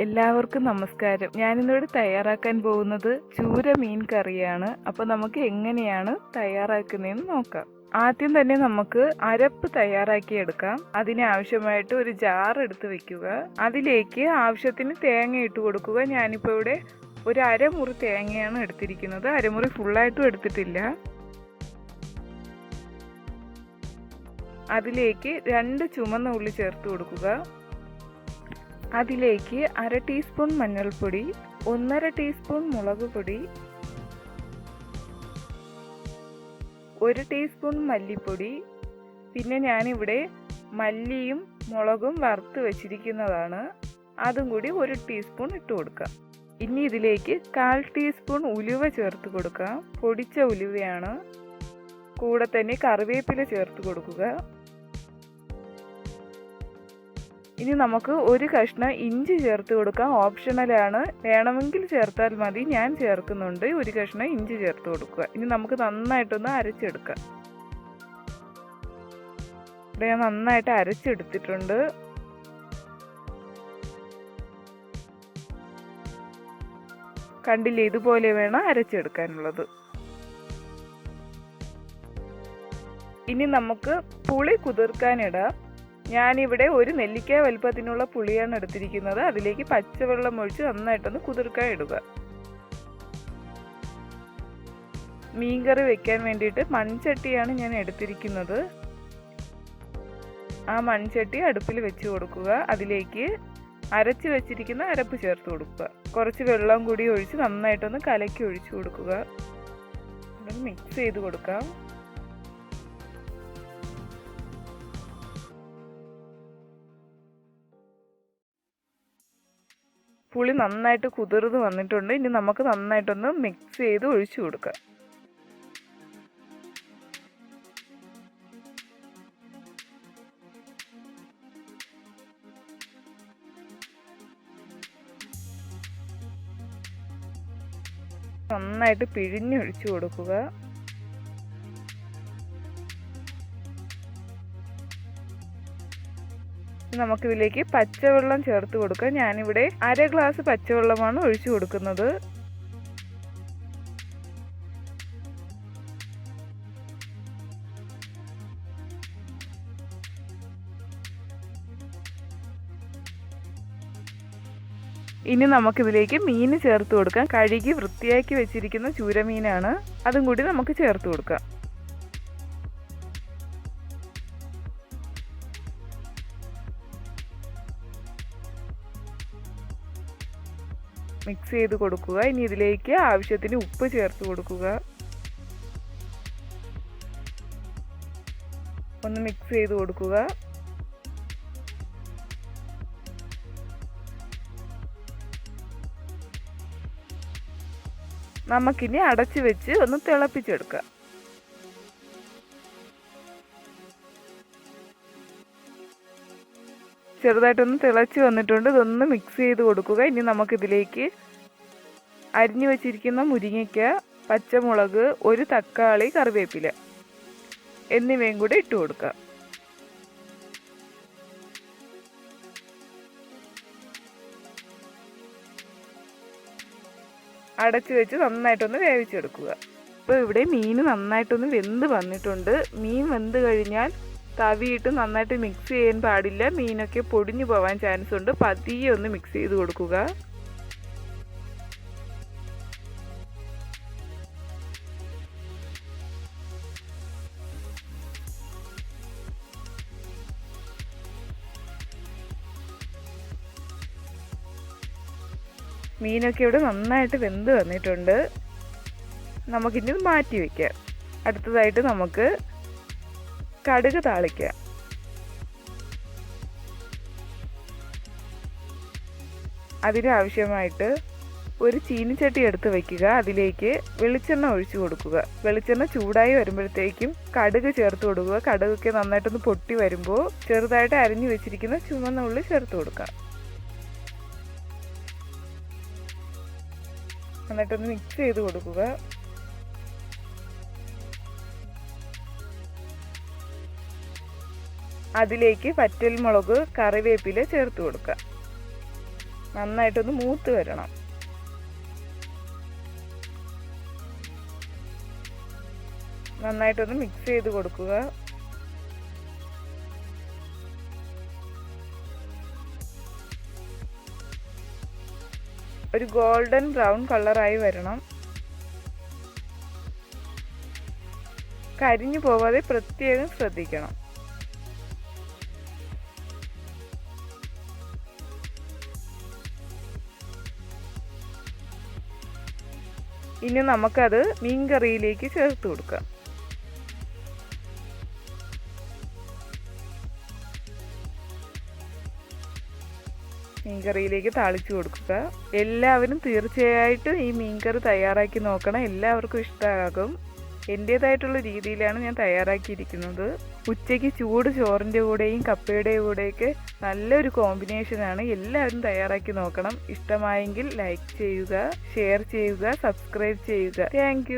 എല്ലാവർക്കും നമസ്കാരം. ഞാനിന്നിവിടെ തയ്യാറാക്കാൻ പോകുന്നത് ചൂര മീൻ കറിയാണ്. അപ്പോൾ നമുക്ക് എങ്ങനെയാണ് തയ്യാറാക്കുന്നതെന്ന് നോക്കാം. ആദ്യം തന്നെ നമുക്ക് അരപ്പ് തയ്യാറാക്കിയെടുക്കാം. അതിനാവശ്യമായിട്ട് ഒരു ജാർ എടുത്ത് വെക്കുക. അതിലേക്ക് ആവശ്യത്തിന് തേങ്ങ ഇട്ട് കൊടുക്കുക. ഞാനിപ്പോൾ ഇവിടെ ഒരു അരമുറി തേങ്ങയാണ് എടുത്തിരിക്കുന്നത്. അരമുറി ഫുള്ളായിട്ടും എടുത്തിട്ടില്ല. അതിലേക്ക് 2 ചുവന്ന ഉള്ളി ചേർത്ത് കൊടുക്കുക. അതിലേക്ക് 1/2 ടീസ്പൂൺ മഞ്ഞൾപ്പൊടി, 1/2 ടീസ്പൂൺ മുളക് പൊടി, 1 ടീസ്പൂൺ മല്ലിപ്പൊടി, പിന്നെ ഞാനിവിടെ മല്ലിയും മുളകും വറുത്ത് വെച്ചിരിക്കുന്നതാണ്. അതും കൂടി 1 ടീസ്പൂൺ ഇട്ട് കൊടുക്കാം. ഇനി ഇതിലേക്ക് 1/4 ടീസ്പൂൺ ഉലുവ ചേർത്ത് കൊടുക്കാം. പൊടിച്ച ഉലുവയാണ്. കൂടെ തന്നെ കറിവേപ്പില ചേർത്ത് കൊടുക്കുക. ഇനി നമുക്ക് ഒരു കഷ്ണം ഇഞ്ചി ചേർത്ത് കൊടുക്കാം. ഓപ്ഷണലാണ്, വേണമെങ്കിൽ ചേർത്താൽ മതി. ഞാൻ ചേർക്കുന്നുണ്ട്. ഒരു കഷ്ണം ഇഞ്ചി ചേർത്ത് കൊടുക്കുക. ഇനി നമുക്ക് നന്നായിട്ടൊന്ന് അരച്ചെടുക്കാം. ഇവിടെ ഞാൻ നന്നായിട്ട് അരച്ചെടുത്തിട്ടുണ്ട്. കണ്ടില്ലേ, ഇതുപോലെ വേണം അരച്ചെടുക്കാനുള്ളത്. ഇനി നമുക്ക് പുളി കുതിർക്കാനിടാം. ഞാനിവിടെ ഒരു നെല്ലിക്ക വലുപ്പത്തിനുള്ള പുളിയാണ് എടുത്തിരിക്കുന്നത്. അതിലേക്ക് പച്ചവെള്ളം ഒഴിച്ച് നന്നായിട്ടൊന്ന് കുതിർക്കാൻ ഇടുക. മീൻകറി വെക്കാൻ വേണ്ടിയിട്ട് മൺചട്ടിയാണ് ഞാൻ എടുത്തിരിക്കുന്നത്. ആ മൺചട്ടി അടുപ്പിൽ വെച്ച് കൊടുക്കുക. അതിലേക്ക് അരച്ച് വെച്ചിരിക്കുന്ന അരപ്പ് ചേർത്ത് കൊടുക്കുക. കുറച്ച് വെള്ളം കൂടി ഒഴിച്ച് നന്നായിട്ടൊന്ന് കലക്കി ഒഴിച്ചു കൊടുക്കുക. മിക്സ് ചെയ്ത് കൊടുക്കാം. പുളി നന്നായിട്ട് കുതിർന്ന് വന്നിട്ടുണ്ട്. ഇനി നമുക്ക് നന്നായിട്ടൊന്ന് മിക്സ് ചെയ്ത് ഒഴിച്ചു കൊടുക്കാം. നന്നായിട്ട് പിഴിഞ്ഞൊഴിച്ചു കൊടുക്കുക. നമുക്കിതിലേക്ക് പച്ചവെള്ളം ചേർത്ത് കൊടുക്കാം. ഞാനിവിടെ 1/2 ഗ്ലാസ് പച്ചവെള്ളമാണ് ഒഴിച്ചു കൊടുക്കുന്നത്. ഇനി നമുക്കിതിലേക്ക് മീൻ ചേർത്ത് കൊടുക്കാം. കഴുകി വൃത്തിയാക്കി വെച്ചിരിക്കുന്ന ചൂരമീനാണ്. അതും കൂടി നമുക്ക് ചേർത്ത് കൊടുക്കാം. മിക്സ് ചെയ്ത് കൊടുക്കുക. ഇനി ഇതിലേക്ക് ആവശ്യത്തിന് ഉപ്പ് ചേർത്ത് കൊടുക്കുക. ഒന്ന് മിക്സ് ചെയ്ത് കൊടുക്കുക. നമുക്കിനി അടച്ചു വെച്ച് ഒന്ന് തിളപ്പിച്ചെടുക്കാം. ചെറുതായിട്ടൊന്ന് തിളച്ച് വന്നിട്ടുണ്ട്. ഇതൊന്ന് മിക്സ് ചെയ്ത് കൊടുക്കുക. ഇനി നമുക്കിതിലേക്ക് അരിഞ്ഞു വെച്ചിരിക്കുന്ന മുരിങ്ങയ്ക്ക, പച്ചമുളക്, ഒരു തക്കാളി, കറിവേപ്പില എന്നിവയും കൂടി ഇട്ട് കൊടുക്കാം. അടച്ചു വെച്ച് നന്നായിട്ടൊന്ന് വേവിച്ചെടുക്കുക. ഇപ്പോൾ ഇവിടെ മീൻ നന്നായിട്ടൊന്ന് വെന്ത് വന്നിട്ടുണ്ട്. മീൻ വെന്ത് കഴിഞ്ഞാൽ തവിയിട്ട് നന്നായിട്ട് മിക്സ് ചെയ്യാൻ പാടില്ല. മീനൊക്കെ പൊടിഞ്ഞു പോവാൻ ചാൻസ് ഉണ്ട്. പതിയെ ഒന്ന് മിക്സ് ചെയ്ത് കൊടുക്കുക. മീനൊക്കെ ഇവിടെ നന്നായിട്ട് വെന്ത് വന്നിട്ടുണ്ട്. നമുക്കിനി മാറ്റി വയ്ക്കാം. അടുത്തതായിട്ട് നമുക്ക് കടുക് താളിക്കാം. അതിനാവശ്യമായിട്ട് ഒരു ചീനിച്ചട്ടി എടുത്ത് വയ്ക്കുക. അതിലേക്ക് വെളിച്ചെണ്ണ ഒഴിച്ചു കൊടുക്കുക. വെളിച്ചെണ്ണ ചൂടായി വരുമ്പോഴത്തേക്കും കടുക് ചേർത്ത് കൊടുക്കുക. കടുകൊക്കെ നന്നായിട്ടൊന്ന് പൊട്ടി വരുമ്പോൾ ചെറുതായിട്ട് അരിഞ്ഞു വെച്ചിരിക്കുന്ന ചുവന്ന ഉള്ളി ചേർത്ത് കൊടുക്കുക. നന്നായിട്ടൊന്ന് മിക്സ് ചെയ്ത് കൊടുക്കുക. അതിലേക്ക് വറ്റൽമുളക്, കറിവേപ്പില ചേർത്ത് കൊടുക്കുക. നന്നായിട്ടൊന്ന് മൂത്ത് വരണം. നന്നായിട്ടൊന്ന് മിക്സ് ചെയ്ത് കൊടുക്കുക. ഒരു ഗോൾഡൻ ബ്രൗൺ കളറായി വരണം. കരിഞ്ഞു പോവാതെ പ്രത്യേകം ശ്രദ്ധിക്കണം. ഇനി നമുക്കത് മീൻകറിയിലേക്ക് ചേർത്ത് കൊടുക്കാം. മീൻകറിയിലേക്ക് താളിച്ചു കൊടുക്കുക. എല്ലാവരും തീർച്ചയായിട്ടും ഈ മീൻകറി തയ്യാറാക്കി നോക്കണം. എല്ലാവർക്കും ഇഷ്ടമാകും. എൻ്റേതായിട്ടുള്ള രീതിയിലാണ് ഞാൻ തയ്യാറാക്കിയിരിക്കുന്നത്. ഉച്ചയ്ക്ക് ചൂട് ചോറിൻ്റെ കൂടെയും കപ്പയുടെ കൂടെയൊക്കെ നല്ലൊരു കോമ്പിനേഷനാണ്. എല്ലാവരും തയ്യാറാക്കി നോക്കണം. ഇഷ്ടമായെങ്കിൽ ലൈക്ക് ചെയ്യുക, ഷെയർ ചെയ്യുക, സബ്സ്ക്രൈബ് ചെയ്യുക. താങ്ക്